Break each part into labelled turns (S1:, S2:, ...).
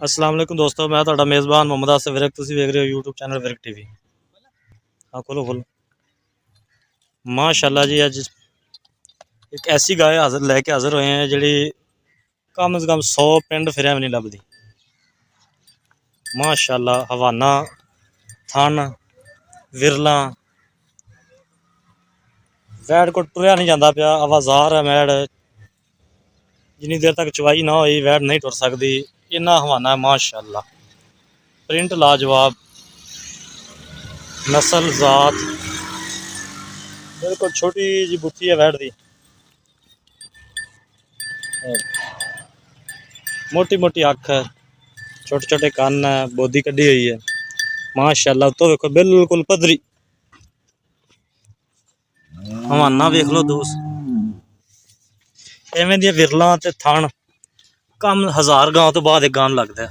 S1: अस्सलाम वालेकुम दोस्तों, मैं ਤੁਹਾਡਾ मेज़बान मोहम्मद आसिफ विरक। तुसीं वेख रहे हो यूट्यूब चैनल विरक टीवी। हाँ खोलो खोलो। माशाल्लाह जी, अज एक ऐसी गाय हाजिर लैके हाजिर होए हैं जी कम से कम 100 पिंड फिर भी नहीं लभदी। माशाल्लाह, हवाना थन विरला वैड़ को टुरया नहीं जाता पाया, आवाज़ार है वैड़। जिन्नी देर तक चवाई ना होई वैड़ नहीं टुर सकती, इन्ना हवाना है। माशाल्लाह, प्रिंट लाजवाब, नस्ल जात बिल्कुल छोटी जी बुत्ती है वैड़ दी। मोटी मोटी अख है, छोटे छोटे कन है, बोदी कड्डी हुई है। माशाल्लाह, तो देखो बिल्कुल पधरी। हवाना वेख लो दोस्त, इवें दी विरलां ते थन कम 1000 गांव तो बाद एक गांव लगता है।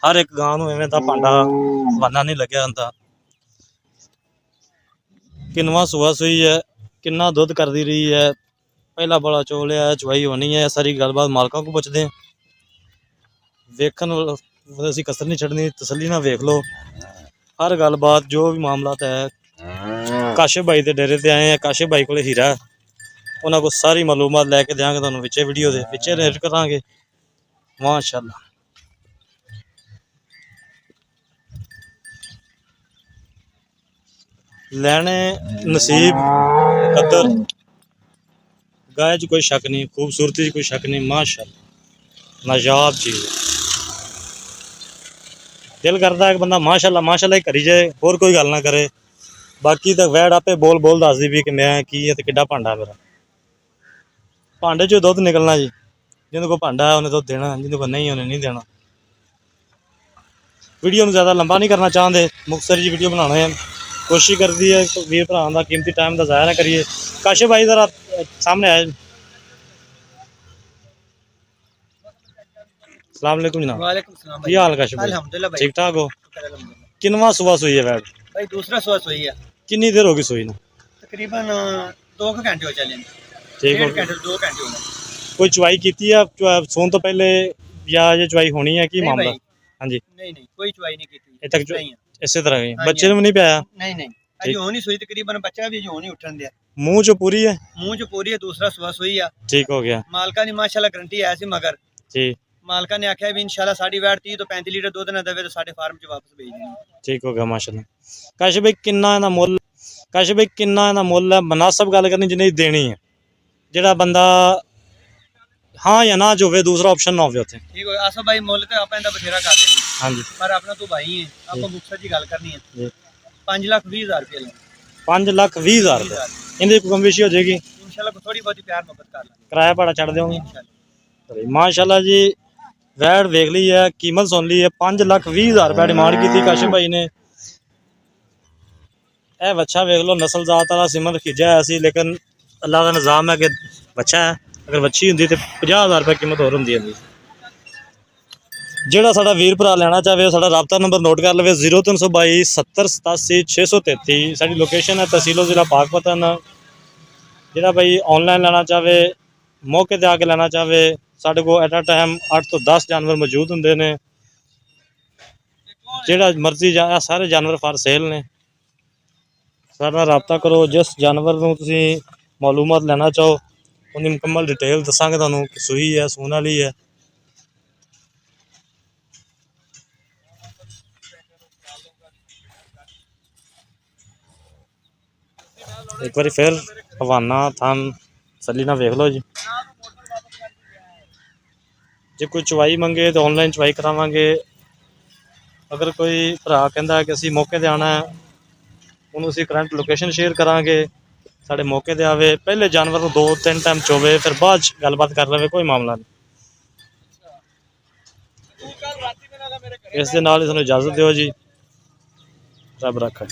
S1: हर एक गांव नूं इवें दा भांडा हवाना नहीं लग्या होंदा। किनवा सुआ सुई है, किन्ना दुध करती रही है, पहला बड़ा चोलिया है, चवाई होनी है, सारी गलबात मालकों को पुछदे हैं। वेखन असीं कसर नहीं छड्डनी, तसल्ली नाल वेख लो। हर गलबात जो भी मामलात है, काशिफ भाई के डेरे ते आए हैं। काशिफ भाई को हीरा है, उन्होंने को सारी मालूमात लैके देंगे तुहानूं विच वीडियो दे विच रेट करांगे। माशाल्लाह, लैने नसीब कदर, गाय च कोई शक नहीं, खूबसूरती च कोई शक नहीं। माशाल्लाह, नायाब चीज़ है। दिल करता है कि बंदा माशाल्लाह माशाल्लाह ही करी जाए, होर कोई गल ना करे। बाकी तो वैड़ आपे बोल बोल दसदी भी कि मैं की है, किड्डा भांडा मेरा। भांडे चो दुध निकलना जी, जिन्हें को भांडा है उन्हें दुध देना, जिन्हें को नहीं उन्हें नहीं देना। वीडियो में ज़्यादा लंबा नहीं करना चाहते, मुख्तसर जी वीडियो बनाना है। कोशिश करती है तो वीर भरा का कीमती टाइम का ज़ाया ना करिए। काशिफ भाई ज़रा सामने आए। अस्सलाम वालेकुम जनाब।
S2: वालेकुम सलाम
S1: की हाल काशिफ भाई?
S2: अल्हम्दुलिल्लाह भाई,
S1: ठीक ठाक हो?
S2: अल्हम्दुलिल्लाह
S1: किनवा सुबह सुई है वैड़?
S2: भाई दूसरा सुबह सोई है।
S1: किन्नी देर होगी सोई ना?
S2: तकरीबन 2 घंटे हो चले,
S1: ठीक हो
S2: 1.5 घंटे 2 घंटे हो गए।
S1: कोई चवाई की है सोन तो पहले या ये चवाई होनी है कि
S2: नहीं
S1: मामला?
S2: भाई,
S1: हाँ जी,
S2: नहीं कोई चवाई नहीं की थी।
S1: ये तक जो
S2: नहीं है।
S1: इसी तरह ही
S2: हाँ जी,
S1: बच्चे ने भी नहीं पाया।
S2: नहीं अजी होनी सोई, तकरीबन बच्चा भी अजी होनी उठन दिया।
S1: मुंह जो पूरी है?
S2: मुंह जो पूरी है, दूसरा सुबह सोई है।
S1: ठीक हो गया
S2: मालका ने माशाल्लाह गारंटी है सी, मगर
S1: जी।
S2: मालका ने आख्या भी इंशाल्लाह साड़ी वैड़ 30 तो 35 लीटर दूध ना देवे तो साडे फार्म च वापस भेज देनी।
S1: ठीक हो गया माशाल्लाह। काशिफ भाई किन्ना इहदा मुੱਲ? काशिफ भाई किन्ना इहदा मुੱਲ है? मुनासिब गल करनी जिन्हें देनी है, जेड़ा बंदा हाँ या ना जो दूसरा ऑप्शन ना हो उत्थे।
S2: ठीक हो आसो भाई, मुੱਲ ते आपां इंदा बथेरा कर देंगे।
S1: हाँ जी,
S2: पर अपना तू भाई है, आपको मुख्तसर जी गल करनी है।
S1: जी
S2: 5,20,000 रुपये लेंगे।
S1: 5,20,000 रुपये इनकी कोई कम बेशी हो जाएगी?
S2: इंशाल्लाह को थोड़ी बहुत प्यार मोहब्बत कर लेंगे,
S1: किराया भाड़ा चढ़ दोगे?
S2: इंशाल्लाह।
S1: माशाल्लाह जी, वैड़ देख ली है, कीमत सुन ली है। 5,20,000 रुपया डिमांड की थी काशिफ भाई ने। यह बच्चा वेख लो, नस्ल जात वाला सिमर खिजा है सी, लेकिन अल्लाह का निज़ाम है कि बच्चा है। अगर बच्ची होंगी तो 50,000 रुपये कीमत होर होंगी। जोड़ा साडा वीर भरा लेना चाहे साडा राबता नंबर नोट कर ले, 0322 70 87 633। साडी लोकेशन है तहसीलो ज़िला पाकपतन। जोड़ा भाई ऑनलाइन लेना चाहे, मौके पर आके लेना चाहे, साढ़े को एट अ टाइम 8 तो 10 जानवर मौजूद होंगे ने। जोड़ा मर्जी सारे जानवर फॉर सेल ने। साडे नाल राबता करो। जिस जानवर नूं तुसीं मालूमात लेना चाहो उनकी मुकम्मल डिटेल दसांगे तुहानूं कि सूई है, सून वाली है। एक बार फिर हवाना थन तसल्ली नाल वेख लो जी। जो कोई चवाई मंगे तो ऑनलाइन चवाई करावांगे। अगर कोई भरा कहता है कि असीं मौके पर आना है, उन्होंने असीं करंट लोकेशन शेयर करांगे, साढ़े मौके पर आवे, पहले जानवर को 2-3 टाइम चोवे, फिर बाद गलबात कर ले, कोई मामला नहीं। इस दे नाल ही सानूं इजाज़त दिओ जी। रब रखा।